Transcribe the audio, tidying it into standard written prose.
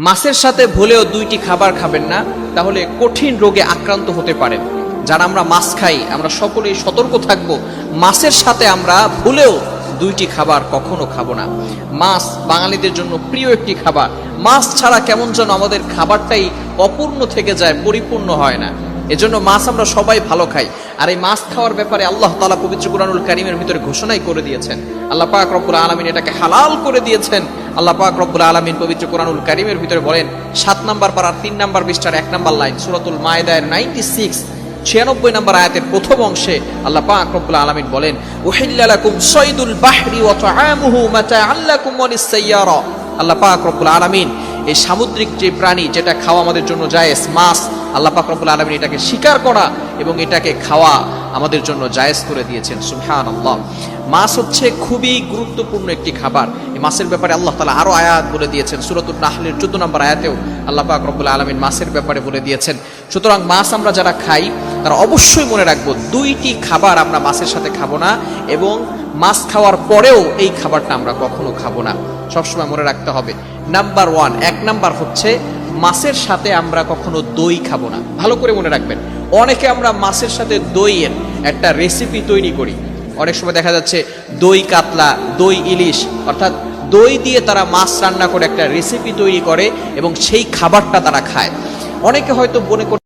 মাছের সাথে ভুলেও দুইটি খাবার খাবেন না, তাহলে কঠিন রোগে আক্রান্ত হতে পারেন। যারা আমরা মাছ খাই আমরা সকলেই সতর্ক থাকব, মাছের সাথে আমরা ভুলেও দুইটি খাবার কখনো খাবো না। মাছ বাঙালিদের জন্য প্রিয় একটি খাবার। মাছ ছাড়া কেমন যেন আমাদের খাবারটাই অপূর্ণ থেকে যায়, পরিপূর্ণ হয় না। এজন্য মাছ আমরা সবাই ভালো খাই। আর এই মাছ খাওয়ার ব্যাপারে আল্লাহ তাআলা পবিত্র কুরআনুল কারীমের ভিতরে ঘোষণাই করে দিয়েছেন। আল্লাহ পাক রব্বুল আলামিন এটাকে হালাল করে দিয়েছেন। আল্লাহ পাক রব্বুল আলামিন পবিত্র কুরআনুল কারীমের ভিতরে বলেন, 7 নম্বর পারার 3 নম্বর পৃষ্ঠার 1 নম্বর লাইন, সূরাতুল মায়েদার 96 নম্বর আয়াতের প্রথম অংশে আল্লাহ পাক রব্বুল আলামিন বলেন, উহিল্লা লাকুম সাইদুল বাহরি ওয়া তাআমুহু মাতাআন লাকুম ওয়া লিস-সাইয়ারা। আল্লাহ পাক রব্বুল আলামিন এই সামুদ্রিক যে প্রাণী যেটা খাওয়া আমাদের জন্য জায়েজ, মাছ, আল্লাহ পাক রব্বুল আলামিন এটাকে শিকার করা এবং এটাকে খাওয়া আমাদের জন্য জায়েজ করে দিয়েছেন। সুবহানাল্লাহ। মাছ হচ্ছে খুবই গুরুত্বপূর্ণ একটি খাবার। এই মাছের ব্যাপারে আল্লাহ তাআলা আরো আয়াত বলে দিয়েছেন। সূরাতুন নাহলের 14 নম্বর আয়াতেও আল্লাহ পাক রব্বুল আলামিন মাছের ব্যাপারে বলে দিয়েছেন। সুতরাং মাছ আমরা যারা খাই তারা অবশ্যই মনে রাখবো, দুইটি খাবার আমরা মাছের সাথে খাবো না, এবং মাছ খাওয়ার পরেও এই খাবারটা আমরা কখনো খাবো না। সবসময় মনে রাখতে হবে। নাম্বার 1 নাম্বার হচ্ছে, মাছের সাথে আমরা কখনো দই খাবো না। ভালো করে মনে রাখবেন, অনেকে আমরা মাছের সাথে দইয়ের একটা রেসিপি তৈরি করি। অনেক সময় দেখা যাচ্ছে দই কাতলা, দই ইলিশ, অর্থাৎ দই দিয়ে তারা মাছ রান্না করে একটা রেসিপি তৈরি করে এবং সেই খাবারটা তারা খায়। অনেকে হয়তো মনে করতে